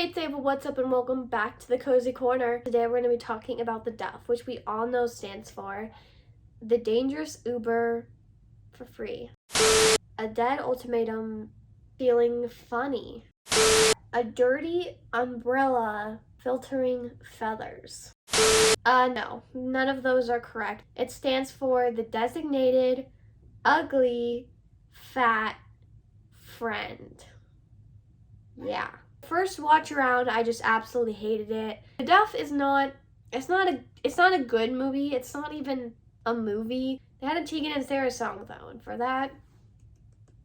Hey, it's Ava, what's up, and welcome back to the Cozy Corner. Today we're going to be talking about the DUFF, which we all know stands for the Dangerous Uber for Free, a dead ultimatum feeling funny, a dirty umbrella filtering feathers. No, none of those are correct. It stands for the designated ugly fat friend. Yeah. First watch around, I just absolutely hated it. The Duff is not a good movie. It's not even a movie. They had a Tegan and Sarah song though, and for that.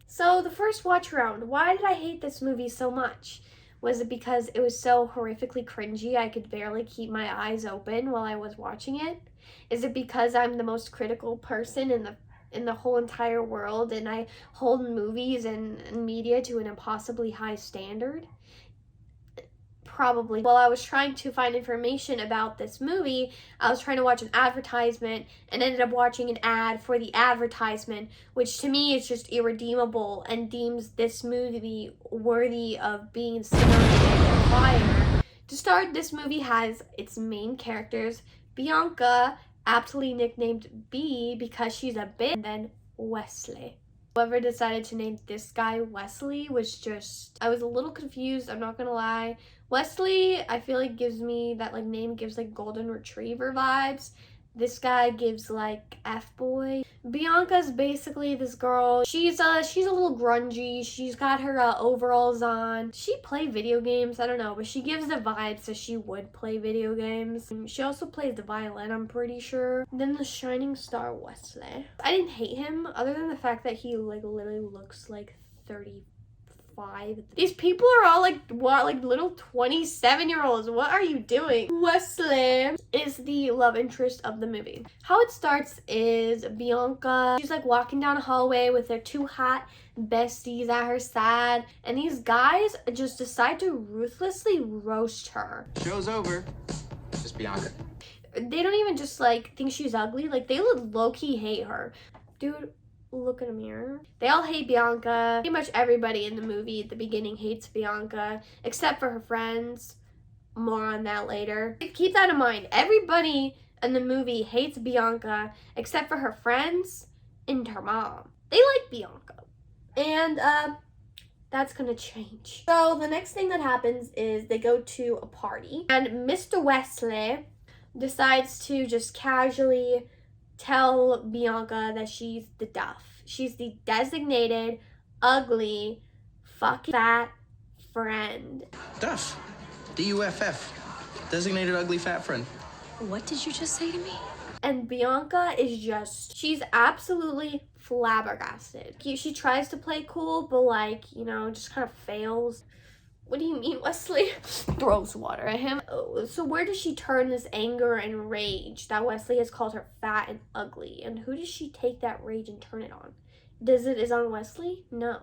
So the first watch around, why did I hate this movie so much? Was it because it was so horrifically cringy I could barely keep my eyes open while I was watching it? Is it because I'm the most critical person in the whole entire world and I hold movies and media to an impossibly high standard? Probably. While I was trying to find information about this movie, I was trying to watch an advertisement and ended up watching an ad for the advertisement, which to me is just irredeemable and deems this movie worthy of being summoned fire. To start, this movie has its main characters, Bianca, aptly nicknamed B because she's a bitch, and then Wesley. Whoever decided to name this guy Wesley was just, I was a little confused, I'm not gonna lie. Wesley, I feel like gives me, that like name gives like golden retriever vibes. This guy gives like F-boy. Bianca's basically this girl. She's a little grungy. She's got her overalls on. She play video games, I don't know, but she gives the vibes that she would play video games. She also plays the violin, I'm pretty sure. Then the shining star Wesley. I didn't hate him other than the fact that he like literally looks like 35. These people are all like, what, like little 27-year-olds. What are you doing? Wesley is the love interest of the movie. How it starts is Bianca, she's like walking down a hallway with their two hot besties at her side, and these guys just decide to ruthlessly roast her. Show's over. Just Bianca. They don't even just like think she's ugly, like they low-key hate her. Dude, look in a mirror. They all hate Bianca. Pretty much everybody in the movie at the beginning hates Bianca, except for her friends. More on that later. Keep that in mind. Everybody in the movie hates Bianca, except for her friends and her mom. They like Bianca. And, that's gonna change. So the next thing that happens is they go to a party, and Mr. Wesley decides to just casually tell Bianca that she's the Duff. She's the designated, ugly, fucking fat friend. Duff. DUFF. Designated ugly fat friend. What did you just say to me? And Bianca is just, she's absolutely flabbergasted. She tries to play cool, but like, you know, just kind of fails. What do you mean, Wesley? Throws water at him. Oh, so where does she turn this anger and rage that Wesley has called her fat and ugly? And who does she take that rage and turn it on? Is it on Wesley? No.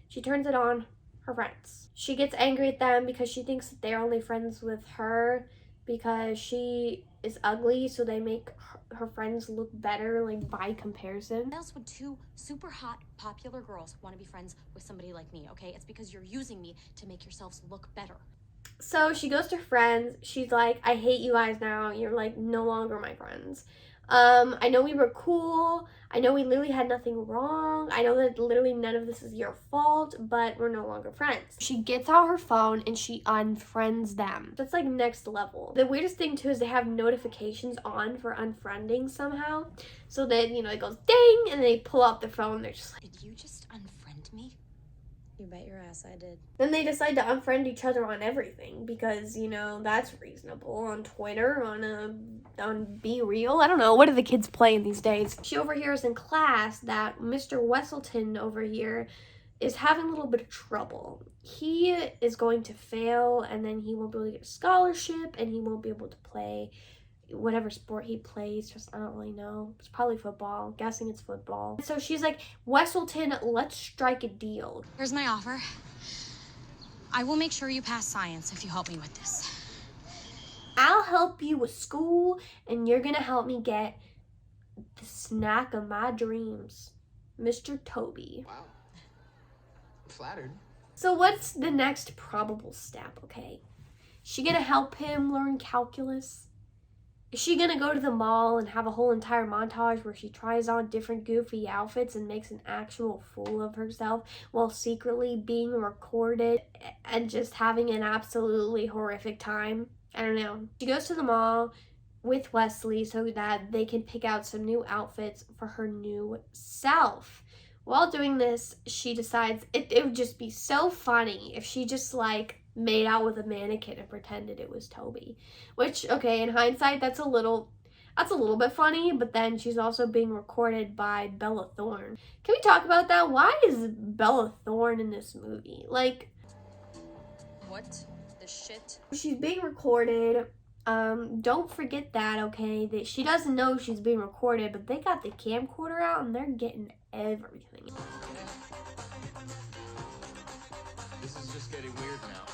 She turns it on her friends. She gets angry at them because she thinks that they're only friends with her because she is ugly, so they make her friends look better, like, by comparison. Why else would two super hot, popular girls want to be friends with somebody like me, okay? It's because you're using me to make yourselves look better. So she goes to her friends. She's like, I hate you guys now. You're, like, no longer my friends. I know we were cool. I know we literally had nothing wrong. I know that literally none of this is your fault, but we're no longer friends. She gets out her phone and she unfriends them. That's like next level. The weirdest thing too is they have notifications on for unfriending somehow. So then, you know, it goes ding and they pull out their phone. They're just like, did you just unfriend me? You bet your ass I did. Then they decide to unfriend each other on everything because, you know, that's reasonable. On Twitter, on Be Real. I don't know. What do the kids play in these days? She overhears in class that Mr. Wesselton over here is having a little bit of trouble. He is going to fail, and then he won't be able to get a scholarship, and he won't be able to play whatever sport he plays. Just, I don't really know. It's probably football. I'm guessing it's football. So she's like, Wesselton, let's strike a deal. Here's my offer. I will make sure you pass science if you help me with this. I'll help you with school, and you're gonna help me get the snack of my dreams, Mr. Toby. Wow. I'm flattered. So what's the next probable step, okay? Is she gonna help him learn calculus? Is she gonna go to the mall and have a whole entire montage where she tries on different goofy outfits and makes an actual fool of herself while secretly being recorded and just having an absolutely horrific time? I don't know. She goes to the mall with Wesley so that they can pick out some new outfits for her new self. While doing this, she decides it would just be so funny if she just like made out with a mannequin and pretended it was Toby. Which, okay, in hindsight, that's a little bit funny, but then she's also being recorded by Bella Thorne. Can we talk about that? Why is Bella Thorne in this movie? Like, What the shit? she's being recorded. Don't forget that, okay? That she doesn't know she's being recorded, but they got the camcorder out and they're getting everything. This is just getting weird now.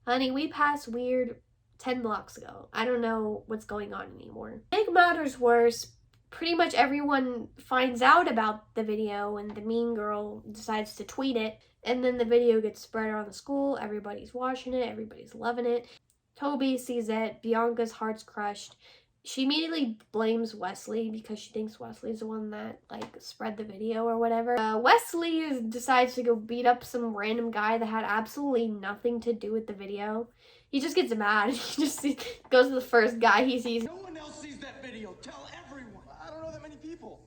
Honey, we passed weird 10 blocks ago. I don't know what's going on anymore. Make matters worse, pretty much everyone finds out about the video and the mean girl decides to tweet it. And then the video gets spread around the school. Everybody's watching it. Everybody's loving it. Toby sees it. Bianca's heart's crushed. She immediately blames Wesley because she thinks Wesley's the one that like spread the video or whatever. Wesley decides to go beat up some random guy that had absolutely nothing to do with the video. He just gets mad. He just goes to the first guy he sees. No one else sees that video. Tell everyone. I don't know that many people.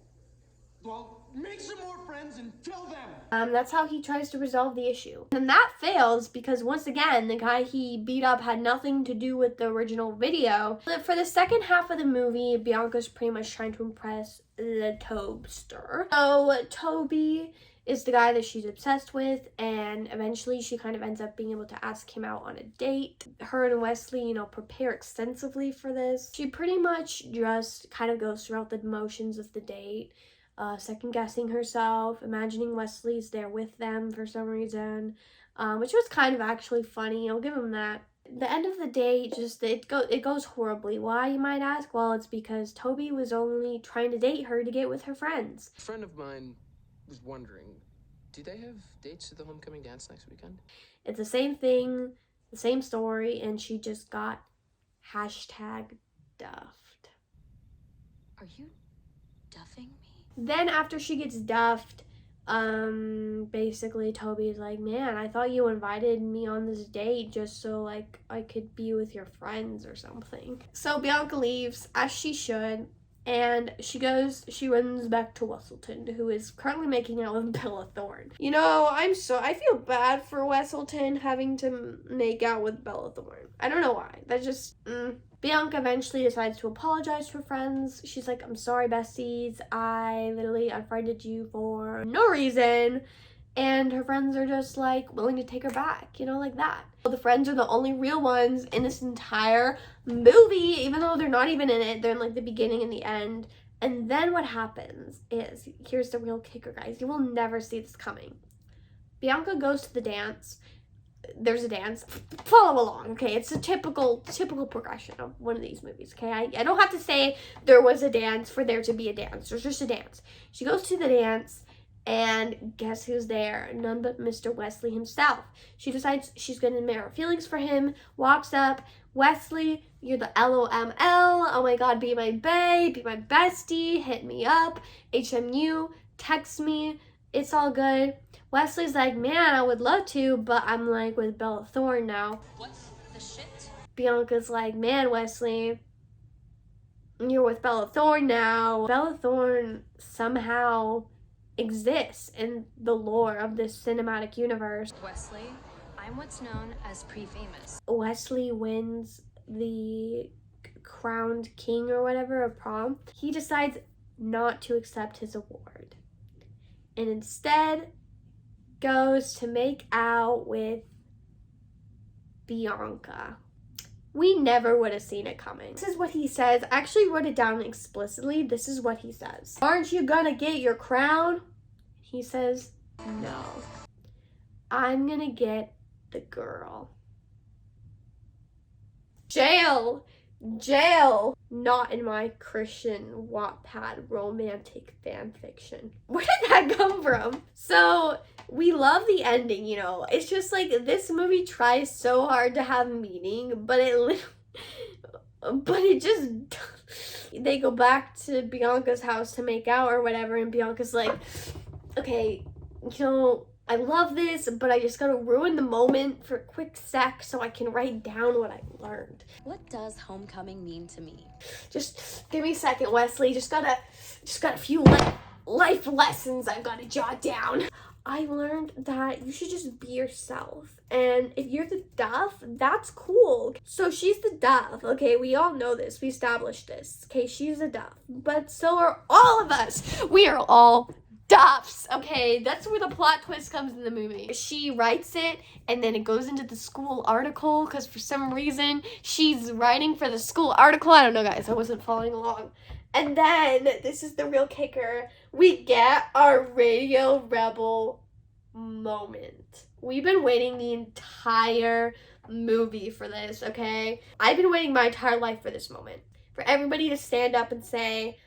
Well, make some more friends and tell them. That's how he tries to resolve the issue. And that fails because once again, the guy he beat up had nothing to do with the original video. But for the second half of the movie, Bianca's pretty much trying to impress the Tobster. So Toby is the guy that she's obsessed with, and eventually she kind of ends up being able to ask him out on a date. Her and Wesley, you know, prepare extensively for this. She pretty much just kind of goes throughout the motions of the date. Second guessing herself, imagining Wesley's there with them for some reason, which was kind of actually funny. I'll give him that. The end of the day, just it goes horribly. Why, you might ask? Well, it's because Toby was only trying to date her to get with her friends. A friend of mine was wondering, do they have dates to the homecoming dance next weekend? It's the same thing, the same story, and she just got #duffed. Are you duffing me? Then after she gets duffed, basically Toby's like, man, I thought you invited me on this date just so like I could be with your friends or something. So Bianca leaves, as she should, and she runs back to Wesselton, who is currently making out with Bella Thorne. You know, I feel bad for Wesselton having to make out with Bella Thorne. I don't know why. That just, Bianca eventually decides to apologize to her friends. She's like, I'm sorry, besties. I literally unfriended you for no reason. And her friends are just like willing to take her back, you know, like that. The friends are the only real ones in this entire movie, even though they're not even in it. They're in like the beginning and the end. And then what happens is, here's the real kicker, guys. You will never see this coming. Bianca goes to the dance. There's a dance. Follow along, okay? It's a typical progression of one of these movies, okay? I don't have to say there was a dance for there to be a dance. There's just a dance. She goes to the dance, and guess who's there? None but Mr. Wesley himself. She decides she's going to admit her feelings for him, walks up. Wesley, you're the LOML. Oh my god, be my bae, be my bestie, hit me up. HMU, text me. It's all good. Wesley's like, man, I would love to, but I'm like with Bella Thorne now. What the shit? Bianca's like, man, Wesley, you're with Bella Thorne now. Bella Thorne somehow exists in the lore of this cinematic universe. Wesley, I'm what's known as pre-famous. Wesley wins the crowned king or whatever of prom. He decides not to accept his award and instead goes to make out with Bianca. We never would have seen it coming. This is what he says. I actually wrote it down explicitly. This is what he says. Aren't you gonna get your crown? He says, no. I'm gonna get the girl. Jail. Jail. Not in my Christian Wattpad romantic fan fiction. Where did that come from? So we love the ending, you know. It's just like this movie tries so hard to have meaning, but it just they go back to Bianca's house to make out or whatever, and Bianca's like, okay, you know, I love this, but I just gotta ruin the moment for a quick sec so I can write down what I learned. What does homecoming mean to me? Just give me a second, Wesley. Just got a few life lessons I've got to jot down. I learned that you should just be yourself. And if you're the duff, that's cool. So she's the duff, okay? We all know this. We established this. Okay, she's a duff. But so are all of us. We are all duffs, okay? That's where the plot twist comes in the movie. She writes it, and then it goes into the school article, because for some reason, she's writing for the school article. I don't know, guys. I wasn't following along. And then, this is the real kicker, we get our Radio Rebel moment. We've been waiting the entire movie for this, okay? I've been waiting my entire life for this moment. For everybody to stand up and say,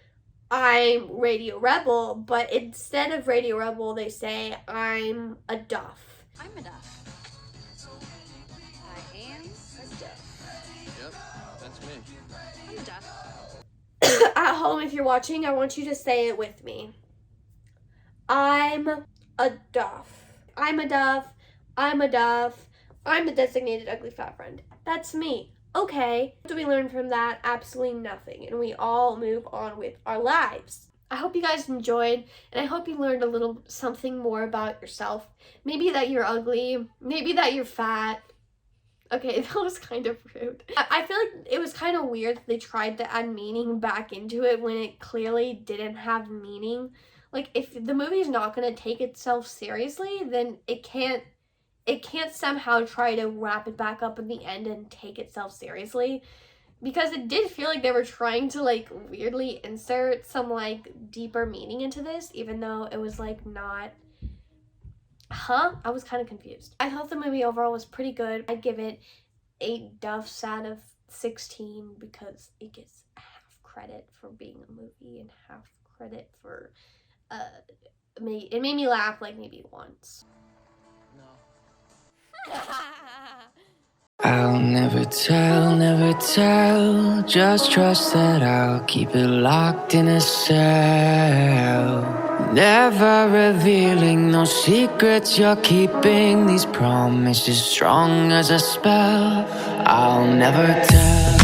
I'm Radio Rebel, but instead of Radio Rebel, they say, I'm a duff. I'm a duff. I am a duff. Yep, that's me. I'm a duff. At home, if you're watching, I want you to say it with me. I'm a duff. I'm a duff. I'm a duff. I'm the designated ugly fat friend. That's me. Okay. What do we learn from that? Absolutely nothing. And we all move on with our lives. I hope you guys enjoyed, and I hope you learned a little something more about yourself. Maybe that you're ugly. Maybe that you're fat. Okay, that was kind of rude. I feel like it was kind of weird that they tried to add meaning back into it when it clearly didn't have meaning. Like, if the movie is not going to take itself seriously, then it can't somehow try to wrap it back up in the end and take itself seriously. Because it did feel like they were trying to, like, weirdly insert some, like, deeper meaning into this, even though it was, like, not... I was kind of confused. I thought the movie overall was pretty good. I'd give it 8 duffs out of 16 because it gets half credit for being a movie and half credit for, it made me laugh, like, maybe once. No. I'll never tell, just trust that I'll keep it locked in a cell. Never revealing no secrets you're keeping, these promises strong as a spell. I'll never tell.